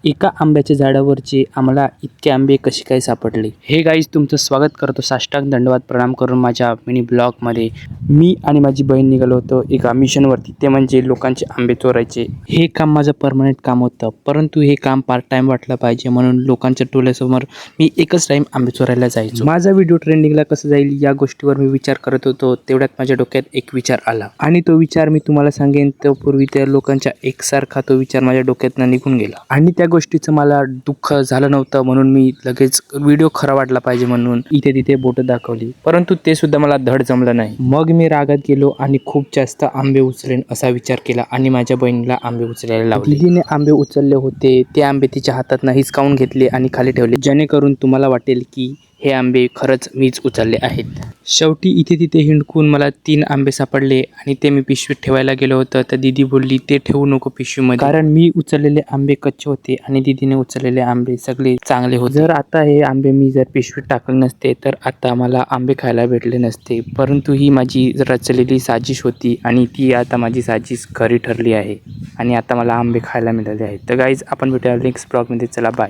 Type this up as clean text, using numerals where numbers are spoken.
एका आंब्याच्या झाडावरचे आम्हाला इतके आंबे कसे काय सापडले? हे गाईज तुमचं स्वागत करतो साष्टांग दंडवत प्रणाम करून माझ्या मिनी ब्लॉगमध्ये. मी आणि माझी बहीण निघालो होतो एका मिशनवरती, ते म्हणजे लोकांचे आंबे चोरायचे. हे काम माझं परमनंट काम होतं, परंतु हे काम पार्ट टाइम वाटलं पाहिजे म्हणून लोकांच्या टोल्यासमोर मी एकच टाइम आंबे चोरायला जायचो. माझा व्हिडिओ ट्रेंडिंगला कसं जाईल या गोष्टीवर मी विचार करत होतो. तेवढ्यात माझ्या डोक्यात एक विचार आला आणि तो विचार मी तुम्हाला सांगेन. त्यापूर्वी त्या लोकांच्या एकसारखा तो विचार माझ्या डोक्यातनं निघून गेला आणि त्या गोष्टीचं मला दुःख झालं नव्हतं, म्हणून मी लगेच व्हिडिओ खरा वाटला पाहिजे म्हणून इथे तिथे बोटं दाखवली, परंतु ते सुद्धा मला धड जमलं नाही. मग मी रागात गेलो आणि खूप जास्त आंबे उचलेन असा विचार केला आणि माझ्या बहिणीला आंबे उचलायला लावले. दीदीने आंबे उचलले होते, ते आंबे तिच्या हातातनं हिसकावून घेतले आणि खाली ठेवले, जेणेकरून तुम्हाला वाटेल की हे आंबे खरंच मीच उचलले आहेत. शेवटी इथे तिथे हिंडकून मला 3 आंबे सापडले आणि ते मी पिशवीत ठेवायला गेलो होतं. तर दीदी बोलली ते ठेवू नको पिशवीमध्ये, कारण मी उचललेले आंबे कच्चे होते आणि दीदीने उचललेले आंबे सगळे चांगले होते. जर आता हे आंबे मी जर पिशवीत टाकले नसते तर आता मला आंबे खायला भेटले नसते, परंतु ही माझी रचलेली साजिश होती आणि ती आता माझी साजिश खरी ठरली आहे आणि आता मला आंबे खायला मिळाले आहेत. तर गाईज आपण भेटूया नेक्स्ट ब्लॉगमध्ये. चला बाय.